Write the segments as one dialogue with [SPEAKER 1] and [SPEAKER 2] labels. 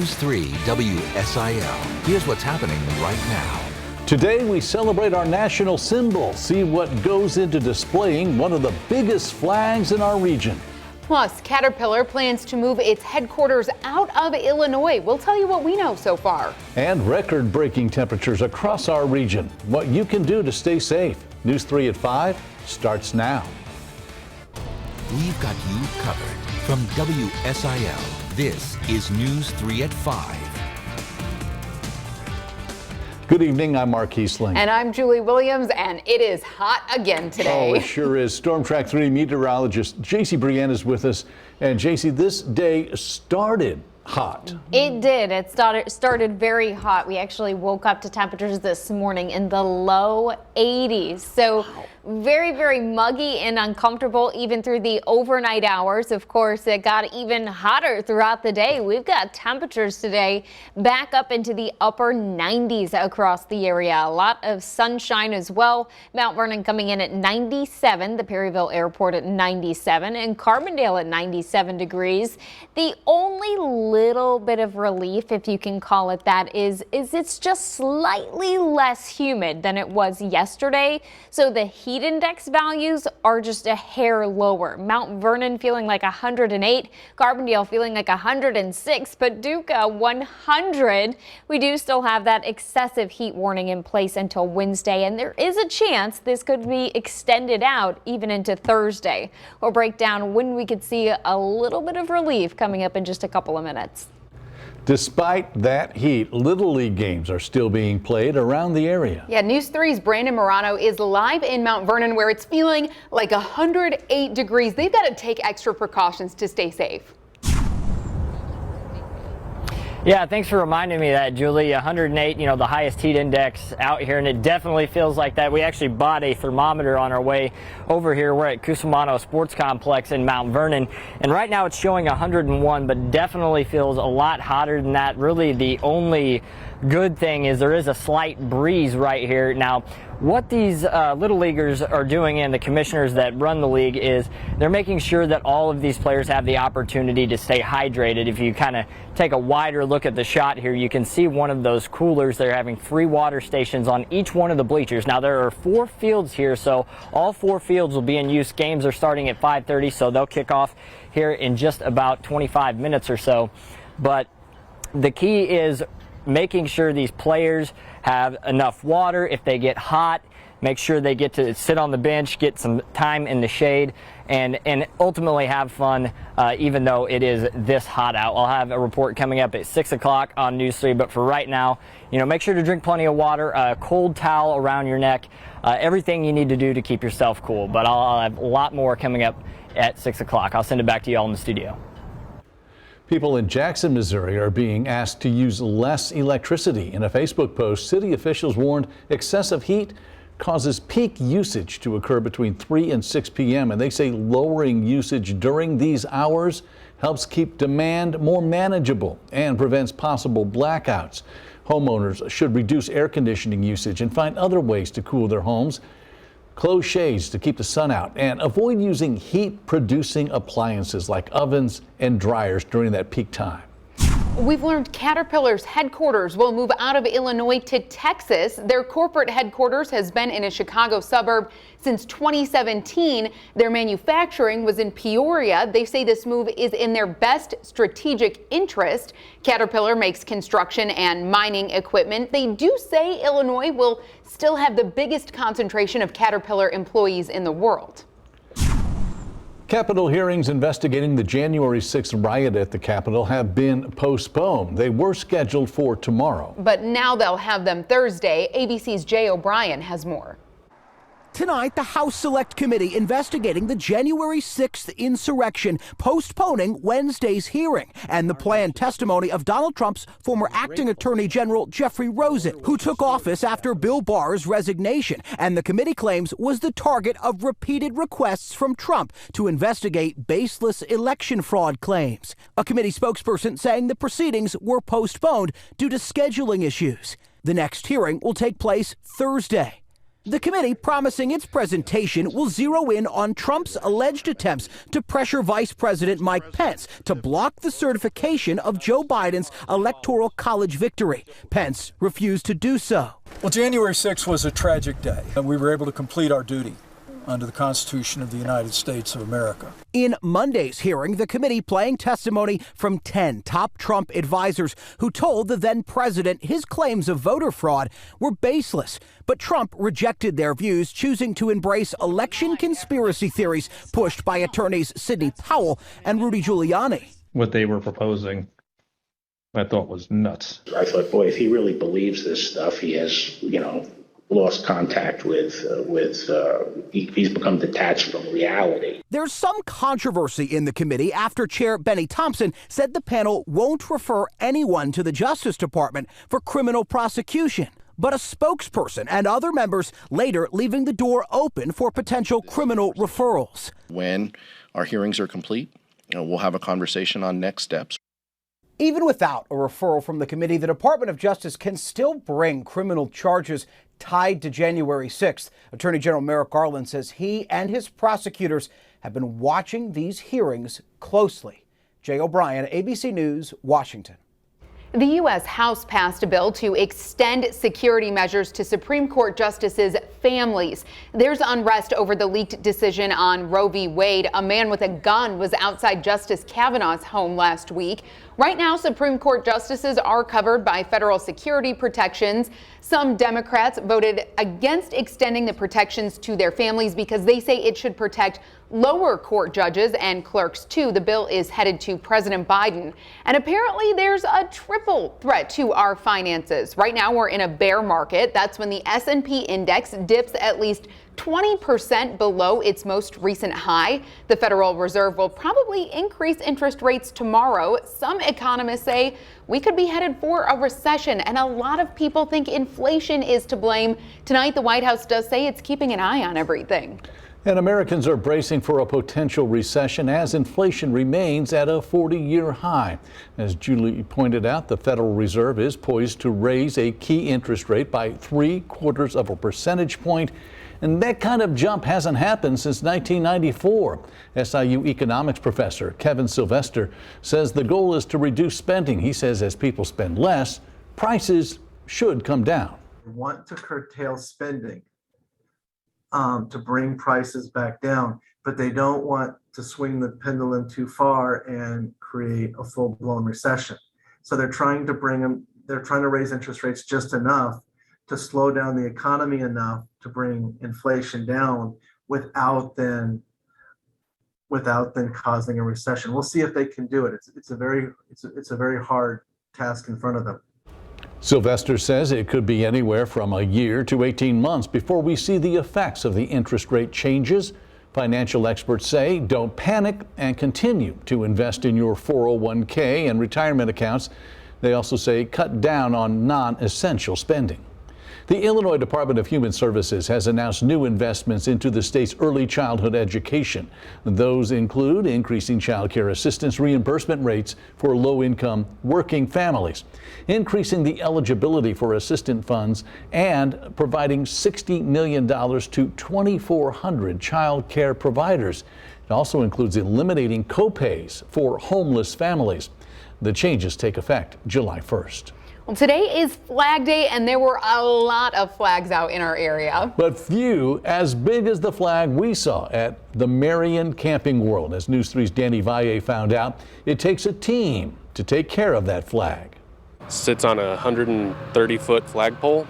[SPEAKER 1] News 3 WSIL. Here's what's happening right now.
[SPEAKER 2] Today we celebrate our national symbol. See what goes into displaying one of the biggest flags in our region.
[SPEAKER 3] Plus, Caterpillar plans to move its headquarters out of Illinois. We'll tell you what we know so far.
[SPEAKER 2] And record-breaking temperatures across our region. What you can do to stay safe. News 3 at 5 starts now.
[SPEAKER 1] We've got you covered. From WSIL, this is News 3 at 5.
[SPEAKER 2] Good evening, I'm Mark Kiesling.
[SPEAKER 3] And I'm Julie Williams, and it is hot again today.
[SPEAKER 2] Oh, it sure is. Storm Track 3 meteorologist JC Brienne is with us. And JC, this day started hot.
[SPEAKER 4] It did. It started very hot. We actually woke up to temperatures this morning in the low 80s. So very, very muggy and uncomfortable even through the overnight hours. Of course, it got even hotter throughout the day. We've got temperatures today back up into the upper 90s across the area. A lot of sunshine as well. Mount Vernon coming in at 97, the Perryville Airport at 97, and Carbondale at 97 degrees. The only little bit of relief, if you can call it that, is it's just slightly less humid than it was yesterday. So the heat index values are just a hair lower. Mount Vernon feeling like 108, Carbondale feeling like 106, Paducah 100. We do still have that excessive heat warning in place until Wednesday, and there is a chance this could be extended out even into Thursday. We'll break down when we could see a little bit of relief coming up in just a couple of minutes.
[SPEAKER 2] Despite that heat, Little League games are still being played around the area.
[SPEAKER 3] Yeah, News 3's Brandon Morano is live in Mount Vernon, where it's feeling like 108 degrees. They've got to take extra precautions to stay safe.
[SPEAKER 5] Yeah, thanks for reminding me of that, Julie. 108, the highest heat index out here, and it definitely feels like that. We actually bought a thermometer on our way over here. We're at Cusimano Sports Complex in Mount Vernon, and right now it's showing 101, but definitely feels a lot hotter than that. Really, the only good thing is there is a slight breeze right here. Now, what these Little Leaguers are doing and the commissioners that run the league is they're making sure that all of these players have the opportunity to stay hydrated. If you kind of take a wider look at the shot here, you can see one of those coolers. They're having 3 water stations on each one of the bleachers. Now, there are 4 fields here, so all 4 fields will be in use. Games are starting at 5:30, so they'll kick off here in just about 25 minutes or so. But the key is making sure these players have enough water. If they get hot, make sure they get to sit on the bench, get some time in the shade, and ultimately have fun, even though it is this hot out. I'll have a report coming up at 6 o'clock on News 3, but for right now, make sure to drink plenty of water, a cold towel around your neck, everything you need to do to keep yourself cool. But I'll have a lot more coming up at 6 o'clock. I'll send it back to you all in the studio.
[SPEAKER 2] People in Jackson, Missouri are being asked to use less electricity. In a Facebook post, city officials warned excessive heat causes peak usage to occur between 3 and 6 p.m. And they say lowering usage during these hours helps keep demand more manageable and prevents possible blackouts. Homeowners should reduce air conditioning usage and find other ways to cool their homes. Close shades to keep the sun out and avoid using heat-producing appliances like ovens and dryers during that peak time.
[SPEAKER 3] We've learned Caterpillar's headquarters will move out of Illinois to Texas. Their corporate headquarters has been in a Chicago suburb since 2017. Their manufacturing was in Peoria. They say this move is in their best strategic interest. Caterpillar makes construction and mining equipment. They do say Illinois will still have the biggest concentration of Caterpillar employees in the world.
[SPEAKER 2] Capitol hearings investigating the January 6th riot at the Capitol have been postponed. They were scheduled for tomorrow.
[SPEAKER 3] But now they'll have them Thursday. ABC's Jay O'Brien has more.
[SPEAKER 6] Tonight, the House Select Committee investigating the January 6th insurrection, postponing Wednesday's hearing and the planned testimony of Donald Trump's former acting Attorney General Jeffrey Rosen, who took office after Bill Barr's resignation, and the committee claims was the target of repeated requests from Trump to investigate baseless election fraud claims. A committee spokesperson saying the proceedings were postponed due to scheduling issues. The next hearing will take place Thursday. The committee promising its presentation will zero in on Trump's alleged attempts to pressure Vice President Mike Pence to block the certification of Joe Biden's Electoral College victory. Pence refused to do so.
[SPEAKER 7] Well, January 6th was a tragic day, and we were able to complete our duty under the Constitution of the United States of America.
[SPEAKER 6] In Monday's hearing, the committee playing testimony from 10 top Trump advisors who told the then president his claims of voter fraud were baseless. But Trump rejected their views, choosing to embrace election conspiracy theories pushed by attorneys Sidney Powell and Rudy Giuliani.
[SPEAKER 8] What they were proposing, I thought was nuts.
[SPEAKER 9] I thought, boy, if he really believes this stuff, he has, lost contact he's become detached from reality.
[SPEAKER 6] There's some controversy in the committee after Chair Benny Thompson said the panel won't refer anyone to the Justice Department for criminal prosecution. But a spokesperson and other members later leaving the door open for potential criminal referrals.
[SPEAKER 10] When our hearings are complete, we'll have a conversation on next steps.
[SPEAKER 6] Even without a referral from the committee, the Department of Justice can still bring criminal charges tied to January 6th. Attorney General Merrick Garland says he and his prosecutors have been watching these hearings closely. Jay O'Brien, ABC News, Washington.
[SPEAKER 3] The U.S. House passed a bill to extend security measures to Supreme Court justices' families. There's unrest over the leaked decision on Roe v. Wade. A man with a gun was outside Justice Kavanaugh's home last week. Right now, Supreme Court justices are covered by federal security protections. Some Democrats voted against extending the protections to their families because they say it should protect lower court judges and clerks too. The bill is headed to President Biden. And apparently there's a triple threat to our finances. Right now we're in a bear market. That's when the S&P index dips at least 20% below its most recent high. The Federal Reserve will probably increase interest rates tomorrow. Some economists say we could be headed for a recession, and a lot of people think inflation is to blame. Tonight, the White House does say it's keeping an eye on everything.
[SPEAKER 2] And Americans are bracing for a potential recession as inflation remains at a 40-year high. As Julie pointed out, the Federal Reserve is poised to raise a key interest rate by 0.75 of a percentage point. And that kind of jump hasn't happened since 1994. SIU economics professor Kevin Sylvester says the goal is to reduce spending. He says as people spend less, prices should come down.
[SPEAKER 11] We want to curtail spending to bring prices back down, but they don't want to swing the pendulum too far and create a full-blown recession. So they're trying to raise interest rates just enough to slow down the economy enough to bring inflation down without then causing a recession. We'll see if they can do it. It's a very hard task in front of them.
[SPEAKER 2] Sylvester says it could be anywhere from a year to 18 months before we see the effects of the interest rate changes. Financial experts say don't panic and continue to invest in your 401k and retirement accounts. They also say cut down on non-essential spending. The Illinois Department of Human Services has announced new investments into the state's early childhood education. Those include increasing child care assistance reimbursement rates for low-income working families, increasing the eligibility for assistance funds, and providing $60 million to 2,400 child care providers. It also includes eliminating co-pays for homeless families. The changes take effect July 1st.
[SPEAKER 3] Well, today is Flag Day, and there were a lot of flags out in our area.
[SPEAKER 2] But few as big as the flag we saw at the Marion Camping World. As News 3's Danny Valle found out, it takes a team to take care of that flag.
[SPEAKER 12] Sits on a 130-foot flagpole.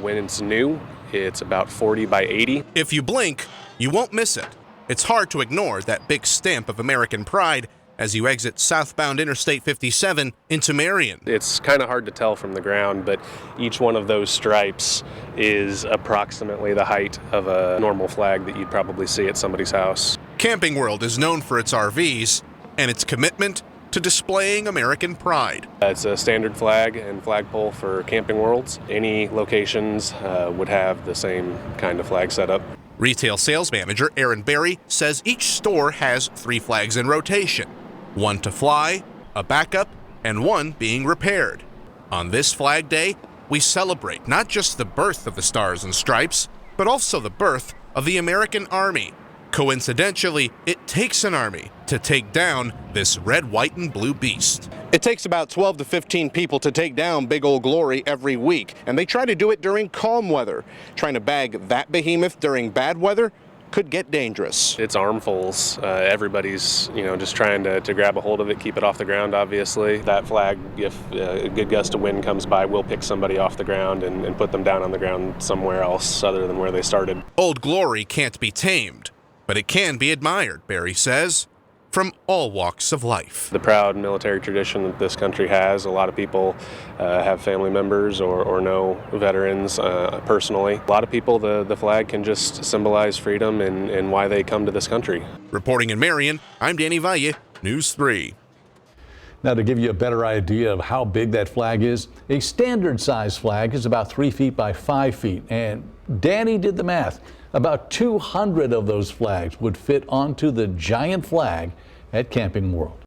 [SPEAKER 12] When it's new, it's about 40 by 80.
[SPEAKER 13] If you blink, you won't miss it. It's hard to ignore that big stamp of American pride as you exit southbound Interstate 57 into Marion.
[SPEAKER 12] It's kind of hard to tell from the ground, but each one of those stripes is approximately the height of a normal flag that you'd probably see at somebody's house.
[SPEAKER 13] Camping World is known for its RVs and its commitment to displaying American pride.
[SPEAKER 12] It's a standard flag and flagpole for Camping Worlds. Any locations would have the same kind of flag setup.
[SPEAKER 13] Retail sales manager Aaron Berry says each store has 3 flags in rotation. One to fly, a backup, and one being repaired. On this Flag Day, we celebrate not just the birth of the Stars and Stripes, but also the birth of the American Army. Coincidentally, it takes an army to take down this red, white, and blue beast.
[SPEAKER 14] It takes about 12 to 15 people to take down Big Old Glory every week, and they try to do it during calm weather. Trying to bag that behemoth during bad weather could get dangerous.
[SPEAKER 12] It's armfuls. Everybody's, just trying to grab a hold of it, keep it off the ground, obviously. That flag, if a good gust of wind comes by, will pick somebody off the ground and put them down on the ground somewhere else other than where they started.
[SPEAKER 13] Old Glory can't be tamed, but it can be admired, Barry says, from all walks of life.
[SPEAKER 12] The proud military tradition that this country has, a lot of people have family members or know veterans personally. A lot of people, the flag can just symbolize freedom and why they come to this country.
[SPEAKER 13] Reporting in Marion, I'm Danny Valle, News 3.
[SPEAKER 2] Now, to give you a better idea of how big that flag is, a standard size flag is about 3 feet by 5 feet. And Danny did the math. About 200 of those flags would fit onto the giant flag at Camping World.